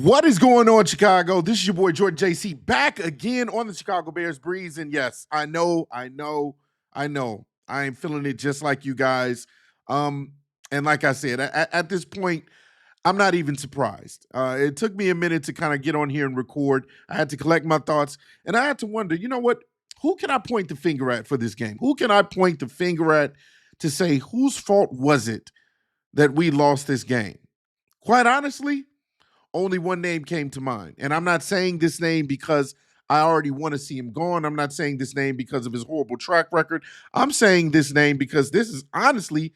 What is going on, Chicago? This is your boy Jordan JC back again on the Chicago Bears Breeze. And yes, I know. I am feeling it just like you guys. And like I said, at this point, I'm not even surprised. It took me a minute to kind of get on here and record. I had to collect my thoughts, and I had to wonder, you know what? Who can I point the finger at for this game? Who can I point the finger at to say whose fault was it that we lost this game? Quite honestly, only one name came to mind. And I'm not saying this name because I already want to see him gone. I'm not saying this name because of his horrible track record. I'm saying this name because this is honestly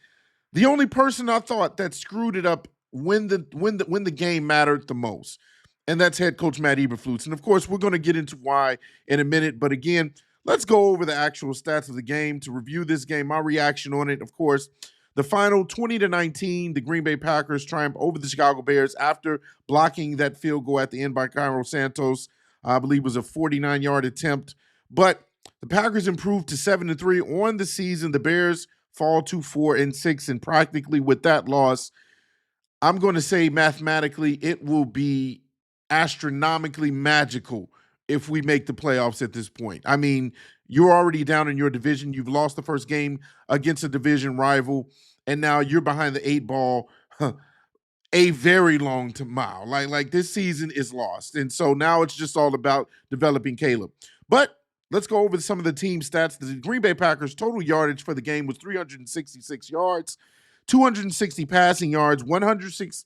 the only person I thought that screwed it up when the game mattered the most. And that's head coach Matt Eberflus. And of course, we're going to get into why in a minute. But again, let's go over the actual stats of the game to review this game, my reaction on it. Of course, the final 20-19, the Green Bay Packers triumph over the Chicago Bears after blocking that field goal at the end by Cairo Santos. I believe it was a 49-yard attempt. But the Packers improved to 7-3 on the season. The Bears fall to 4-6, and practically with that loss, I'm going to say mathematically it will be astronomically magical if we make the playoffs at this point. I mean, you're already down in your division. You've lost the first game against a division rival, and now you're behind the 8 ball a very long mile. Like this season is lost. And so now it's just all about developing Caleb. But let's go over some of the team stats. The Green Bay Packers total yardage for the game was 366 yards. 260 passing yards, 106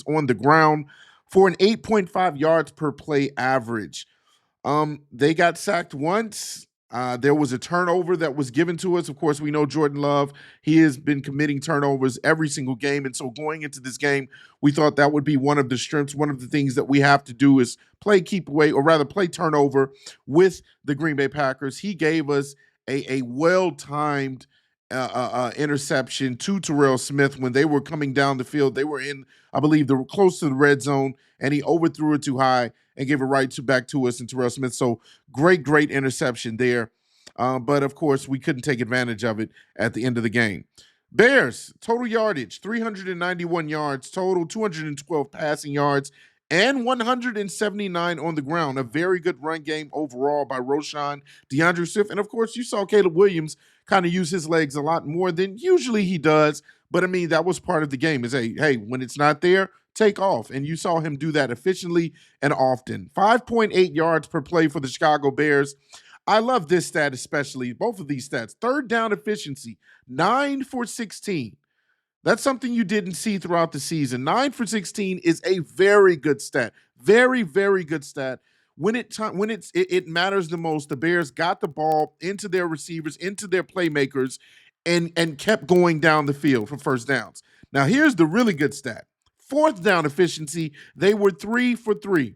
on the ground for an 8.5 yards per play average. They got sacked once. There was a turnover that was given to us. Of course, we know Jordan Love. He has been committing turnovers every single game. And so going into this game, we thought that would be one of the strengths. One of the things that we have to do is play keep away, or rather play turnover with the Green Bay Packers. He gave us a well-timed interception to Terrell Smith when they were coming down the field. They were in, I believe, they were close to the red zone, and he overthrew it too high and gave it back to us and Terrell Smith. So great interception there. But of course, we couldn't take advantage of it at the end of the game. Bears, total yardage, 391 yards total, 212 passing yards, and 179 on the ground. A very good run game overall by Roschon, DeAndre Swift. And of course, you saw Caleb Williams kind of use his legs a lot more than usually he does. But I mean, that was part of the game is, hey, when it's not there, take off. And you saw him do that efficiently and often. 5.8 yards per play for the Chicago Bears. I love this stat especially, both of these stats. Third down efficiency, 9 for 16. That's something you didn't see throughout the season. 9 for 16 is a very good stat. Very, very good stat. When it matters the most, the Bears got the ball into their receivers, into their playmakers, and kept going down the field for first downs. Now, here's the really good stat. Fourth down efficiency, they were 3 for 3.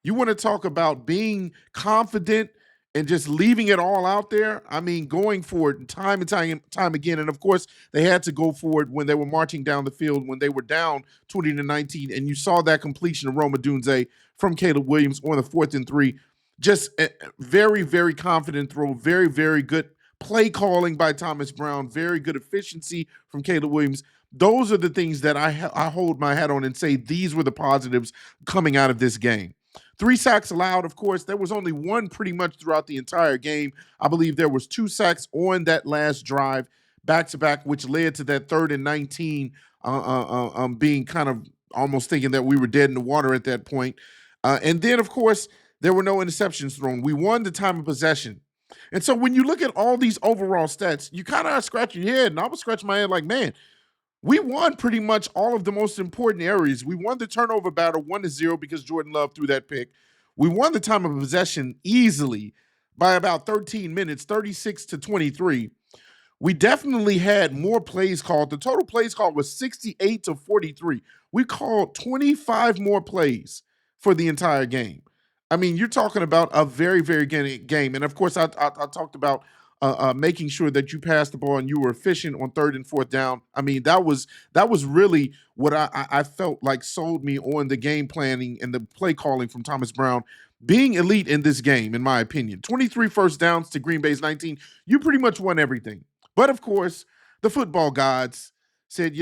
You want to talk about being confident and just leaving it all out there? I mean, going for it time and time again. And of course, they had to go for it when they were marching down the field, when they were down 20-19. And you saw that completion of Roma Dunze from Caleb Williams on the 4th and 3. Just a very, very confident throw. Very, very good play calling by Thomas Brown. Very good efficiency from Caleb Williams. Those are the things that I hold my hat on and say these were the positives coming out of this game. 3 sacks allowed, of course. There was only one pretty much throughout the entire game. I believe there was 2 sacks on that last drive, back-to-back, which led to that 3rd and 19 being kind of almost thinking that we were dead in the water at that point. And then, of course, there were no interceptions thrown. We won the time of possession. And so when you look at all these overall stats, you kind of scratch your head, and I was scratching my head like, man, we won pretty much all of the most important areas. We won the turnover battle 1-0 because Jordan Love threw that pick. We won the time of possession easily by about 13 minutes, 36-23. We definitely had more plays called. The total plays called was 68-43. We called 25 more plays for the entire game. I mean, you're talking about a very, very good game. And of course, I talked about making sure that you passed the ball and you were efficient on 3rd and 4th down. I mean, that was really what I felt like sold me on the game planning and the play calling from Thomas Brown being elite in this game, in my opinion. 23 first downs to Green Bay's 19. You pretty much won everything. But of course, the football gods said,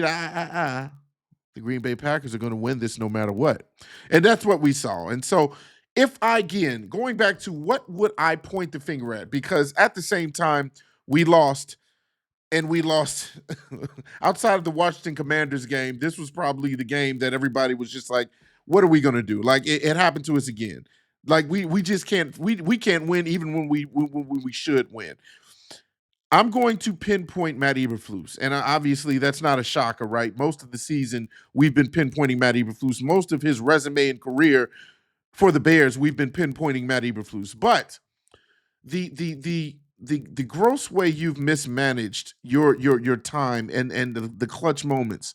The Green Bay Packers are going to win this no matter what. And that's what we saw. And so, if I, again, going back to what would I point the finger at? Because at the same time, we lost, and we lost outside of the Washington Commanders game. This was probably the game that everybody was just like, what are we going to do? Like, it happened to us again. Like, we just can't, we can't win even when we should win. I'm going to pinpoint Matt Eberflus, and obviously that's not a shocker, right? Most of the season we've been pinpointing Matt Eberflus. Most of his resume and career for the Bears, we've been pinpointing Matt Eberflus. But the gross way you've mismanaged your time and the clutch moments.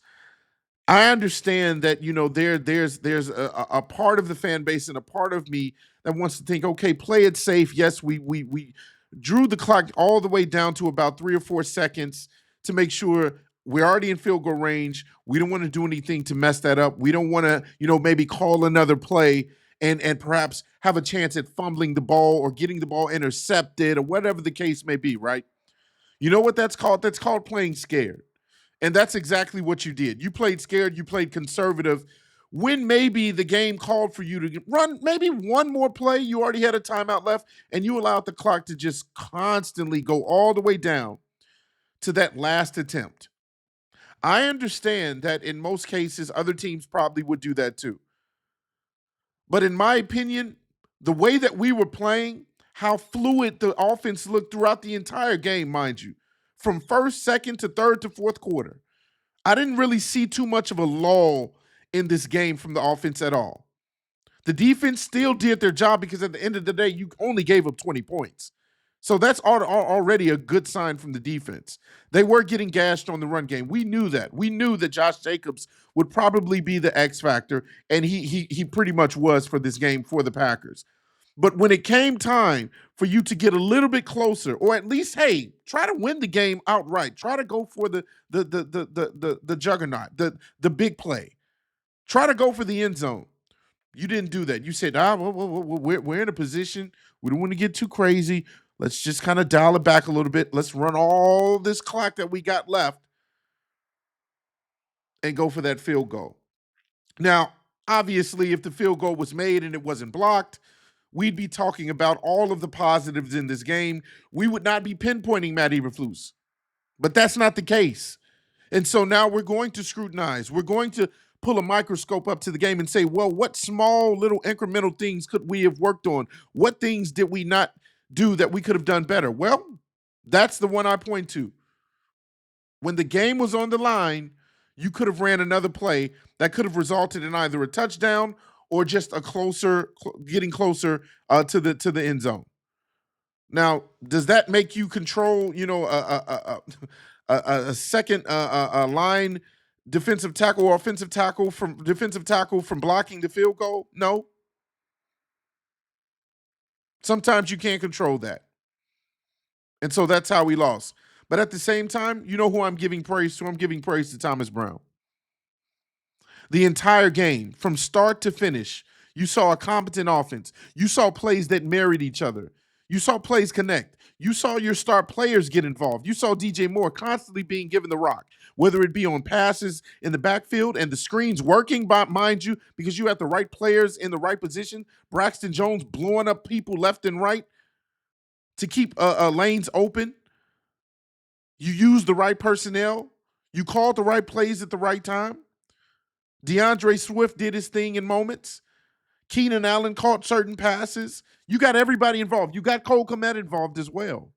I understand that there's a part of the fan base and a part of me that wants to think, okay, play it safe. Yes, we drew the clock all the way down to about 3 or 4 seconds to make sure we're already in field goal range. We don't want to do anything to mess that up. We don't want to, maybe call another play and perhaps have a chance at fumbling the ball or getting the ball intercepted or whatever the case may be, right? You know what that's called? That's called playing scared. And that's exactly what you did. You played scared, you played conservative. When maybe the game called for you to run maybe one more play, you already had a timeout left, and you allowed the clock to just constantly go all the way down to that last attempt. I understand that in most cases, other teams probably would do that too. But in my opinion, the way that we were playing, how fluid the offense looked throughout the entire game, mind you, from first, second to third to fourth quarter, I didn't really see too much of a lull in this game from the offense at all. The defense still did their job because at the end of the day, you only gave up 20 points. So that's already a good sign from the defense. They were getting gashed on the run game. We knew that. We knew that Josh Jacobs would probably be the X factor, and he pretty much was for this game for the Packers. But when it came time for you to get a little bit closer, or at least, hey, try to win the game outright. Try to go for the juggernaut, the big play. Try to go for the end zone. You didn't do that. You said, we're in a position. We don't want to get too crazy. Let's just kind of dial it back a little bit. Let's run all this clock that we got left and go for that field goal. Now, obviously, if the field goal was made and it wasn't blocked, we'd be talking about all of the positives in this game. We would not be pinpointing Matt Eberflus. But that's not the case. And so now we're going to scrutinize. We're going to pull a microscope up to the game and say, well, what small little incremental things could we have worked on? What things did we not do that we could have done better? Well, that's the one I point to. When the game was on the line, you could have ran another play that could have resulted in either a touchdown or just getting closer to the end zone. Now, does that make you control, a second line defensive tackle or offensive tackle from blocking the field goal? No. Sometimes you can't control that. And so that's how we lost. But at the same time, you know who I'm giving praise to? I'm giving praise to Thomas Brown. The entire game, from start to finish, you saw a competent offense. You saw plays that married each other. You saw plays connect. You saw your star players get involved. You saw DJ Moore constantly being given the rock, whether it be on passes in the backfield and the screens working, mind you, because you had the right players in the right position. Braxton Jones blowing up people left and right to keep lanes open. You used the right personnel. You called the right plays at the right time. DeAndre Swift did his thing in moments. Keenan Allen caught certain passes. You got everybody involved. You got Cole Kmet involved as well.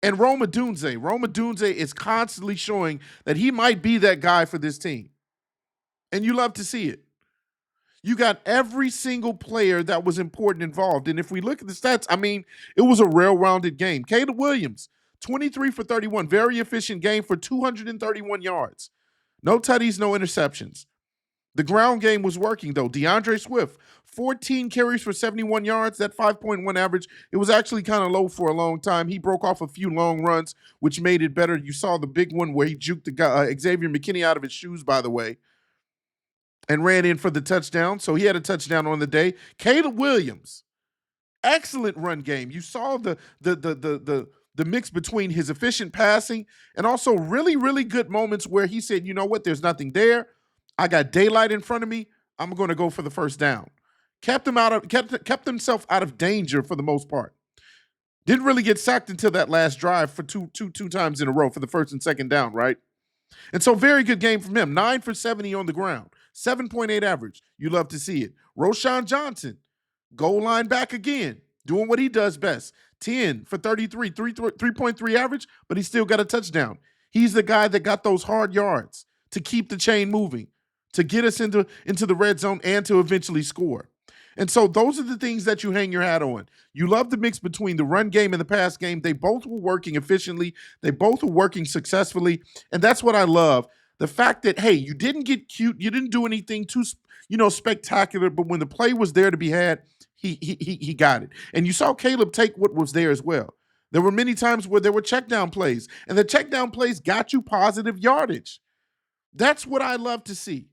And Rome Odunze is constantly showing that he might be that guy for this team. And you love to see it. You got every single player that was important involved. And if we look at the stats, I mean, it was a well-rounded game. Caleb Williams, 23 for 31, very efficient game for 231 yards. No tutties, no interceptions. The ground game was working, though. DeAndre Swift, 14 carries for 71 yards, that 5.1 average. It was actually kind of low for a long time. He broke off a few long runs, which made it better. You saw the big one where he juked the guy, Xavier McKinney out of his shoes, by the way, and ran in for the touchdown. So he had a touchdown on the day. Caleb Williams, excellent run game. You saw the mix between his efficient passing and also really, really good moments where he said, you know what, there's nothing there. I got daylight in front of me. I'm going to go for the first down. Kept himself out of danger for the most part. Didn't really get sacked until that last drive for two times in a row for the first and second down, right? And so, very good game from him. 9 for 70 on the ground, 7.8 average. You love to see it. Roshan Johnson, goal line back again, doing what he does best. 10 for 33, 3.3 average, but he still got a touchdown. He's the guy that got those hard yards to keep the chain moving, to get us into the red zone and to eventually score. And so those are the things that you hang your hat on. You love the mix between the run game and the pass game. They both were working efficiently. They both were working successfully. And that's what I love. The fact that, hey, you didn't get cute. You didn't do anything too, spectacular. But when the play was there to be had, he got it. And you saw Caleb take what was there as well. There were many times where there were check down plays. And the check down plays got you positive yardage. That's what I love to see.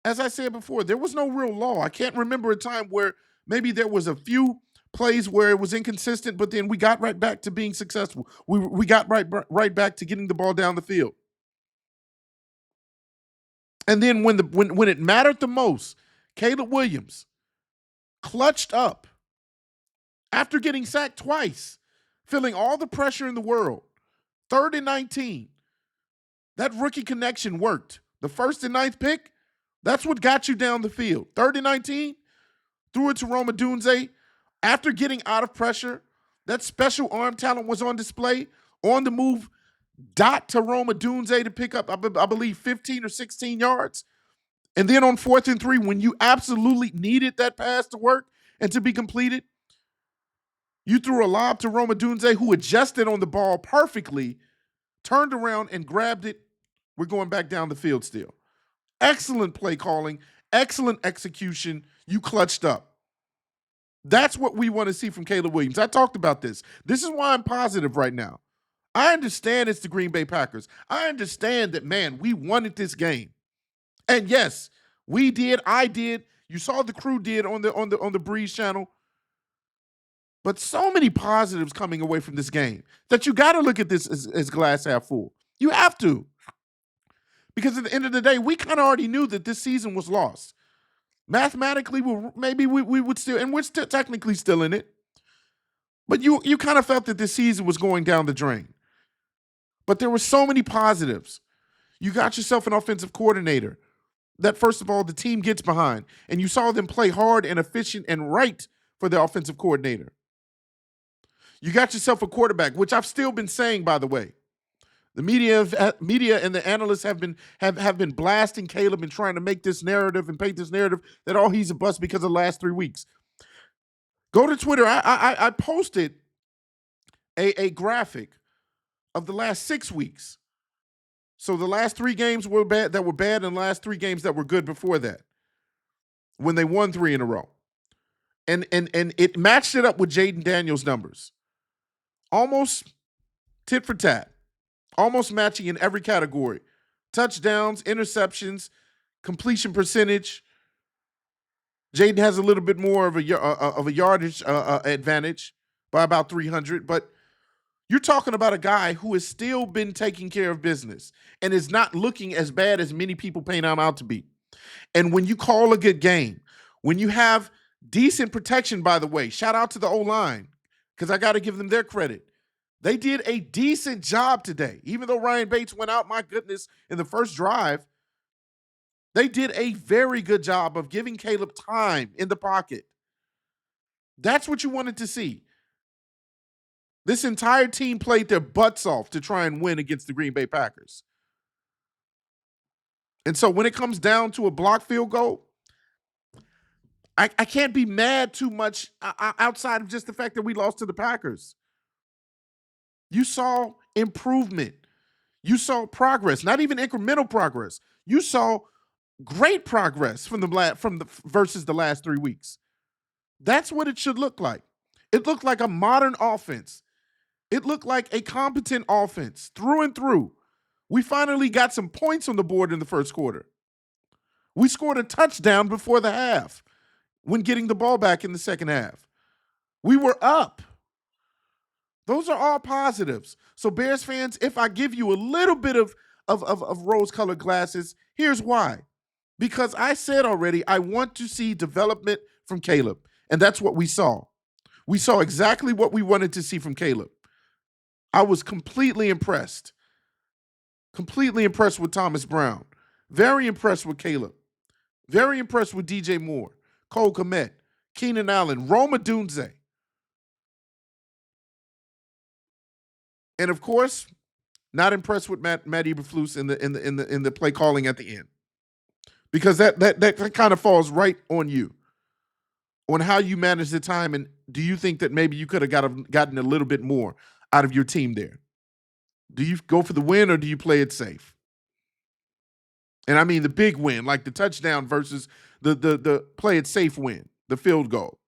As I said before, there was no real law. I can't remember a time where maybe there was a few plays where it was inconsistent, but then we got right back to being successful. We got right back to getting the ball down the field. And then when it mattered the most, Caleb Williams clutched up after getting sacked twice, feeling all the pressure in the world. 3rd and 19. That rookie connection worked. The 1st and 9th pick, that's what got you down the field. 3rd and 19, threw it to Roma Dunze. After getting out of pressure, that special arm talent was on display. On the move, dot to Roma Dunze to pick up, I believe, 15 or 16 yards. And then on 4th and 3, when you absolutely needed that pass to work and to be completed, you threw a lob to Roma Dunze, who adjusted on the ball perfectly, turned around and grabbed it. We're going back down the field still. Excellent play calling, excellent execution. You clutched up. That's what we want to see from Caleb Williams. I talked about this. This is why I'm positive right now. I understand it's the Green Bay Packers. I understand that, man, we wanted this game. And yes, we did. I did. You saw the crew did on the Breeze channel. But so many positives coming away from this game that you got to look at this as glass half full. You have to. Because at the end of the day, we kind of already knew that this season was lost. Mathematically, maybe we would still, and we're still technically still in it. But you kind of felt that this season was going down the drain. But there were so many positives. You got yourself an offensive coordinator that, first of all, the team gets behind. And you saw them play hard and efficient and right for their offensive coordinator. You got yourself a quarterback, which I've still been saying, by the way. The media and the analysts have been blasting Caleb and trying to make this narrative and paint this narrative that, oh, he's a bust because of the last 3 weeks. Go to Twitter. I posted a graphic of the last 6 weeks. So the last 3 games were bad, and the last 3 games that were good before that, when they won 3 in a row. And it matched it up with Jaden Daniels' numbers. Almost tit for tat. Almost matching in every category. Touchdowns, interceptions, completion percentage. Jaden has a little bit more of a yardage advantage by about 300. But you're talking about a guy who has still been taking care of business and is not looking as bad as many people paint him out to be. And when you call a good game, when you have decent protection, by the way, shout out to the O-line, because I got to give them their credit. They did a decent job today. Even though Ryan Bates went out, my goodness, in the first drive, they did a very good job of giving Caleb time in the pocket. That's what you wanted to see. This entire team played their butts off to try and win against the Green Bay Packers. And so when it comes down to a block field goal, I can't be mad too much outside of just the fact that we lost to the Packers. You saw improvement. You saw progress, not even incremental progress. You saw great progress versus the last 3 weeks. That's what it should look like. It looked like a modern offense. It looked like a competent offense through and through. We finally got some points on the board in the first quarter. We scored a touchdown before the half when getting the ball back in the second half. We were up. Those are all positives. So Bears fans, if I give you a little bit of of rose-colored glasses. Here's why. Because I said already, I want to see development from Caleb. And that's what we saw. We saw exactly what we wanted to see from Caleb. I was completely impressed. Completely impressed with Thomas Brown. Very impressed with Caleb. Very impressed with DJ Moore, Cole Kmet, Keenan Allen, Rome Odunze. And of course, not impressed with Matt Eberflus in the play calling at the end. Because that kind of falls right on you. On how you manage the time, and do you think that maybe you could have gotten a little bit more out of your team there? Do you go for the win or do you play it safe? And I mean the big win, like the touchdown versus the play it safe win, the field goal.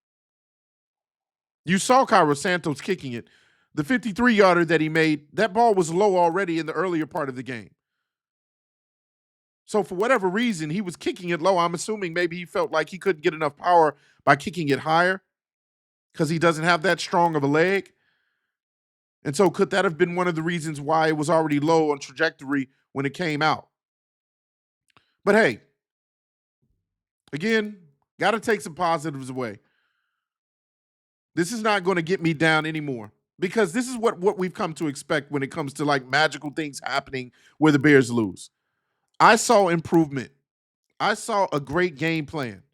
You saw Cairo Santos kicking it. The 53-yarder that he made, that ball was low already in the earlier part of the game. So for whatever reason, he was kicking it low. I'm assuming maybe he felt like he couldn't get enough power by kicking it higher because he doesn't have that strong of a leg. And so could that have been one of the reasons why it was already low on trajectory when it came out? But hey, again, got to take some positives away. This is not going to get me down anymore because this is what we've come to expect when it comes to like magical things happening where the Bears lose. I saw improvement. I saw a great game plan.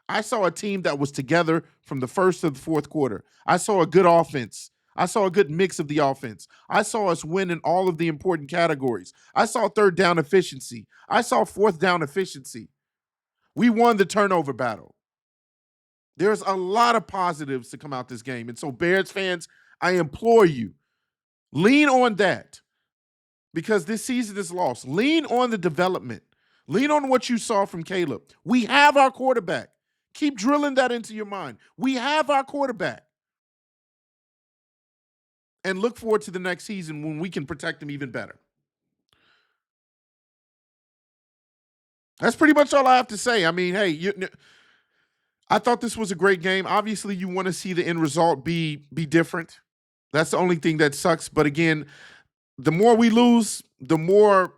I saw a team that was together from the first to the fourth quarter. I saw a good offense. I saw a good mix of the offense. I saw us win in all of the important categories. I saw third down efficiency. I saw fourth down efficiency. We won the turnover battle. There's a lot of positives to come out this game. And so, Bears fans, I implore you, lean on that because this season is lost. Lean on the development. Lean on what you saw from Caleb. We have our quarterback. Keep drilling that into your mind. We have our quarterback. And look forward to the next season when we can protect him even better. That's pretty much all I have to say. I mean, hey, I thought this was a great game. Obviously, you want to see the end result be different. That's the only thing that sucks. But again, the more we lose, the more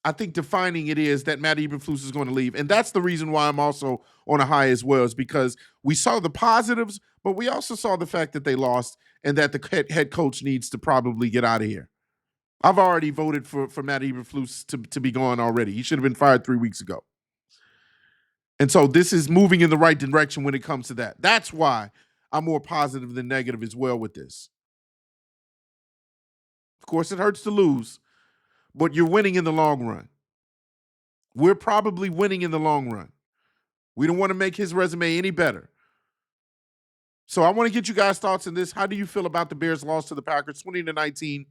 I think defining it is that Matt Eberflus is going to leave. And that's the reason why I'm also on a high as well, is because we saw the positives, but we also saw the fact that they lost and that the head coach needs to probably get out of here. I've already voted for Matt Eberflus to be gone already. He should have been fired 3 weeks ago. And so this is moving in the right direction when it comes to that. That's why I'm more positive than negative as well with this. Of course, it hurts to lose, but you're winning in the long run. We're probably winning in the long run. We don't want to make his resume any better. So I want to get you guys' thoughts on this. How do you feel about the Bears' loss to the Packers, 20-19?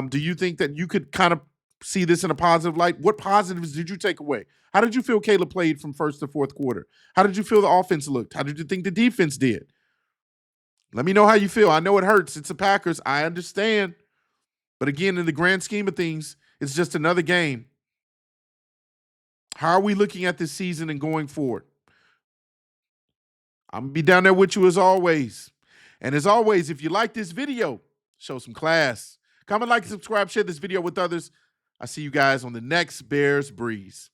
Do you think that you could kind of see this in a positive light? What positives did you take away? How did you feel Caleb played from first to fourth quarter? How did you feel the offense looked? How did you think the defense did? Let me know how you feel. I know it hurts. It's the Packers. I understand. But again, in the grand scheme of things, it's just another game. How are we looking at this season and going forward? I'm going to be down there with you as always. And as always, if you like this video, show some class. Comment, like, and subscribe, share this video with others. I'll see you guys on the next Bears Breeze.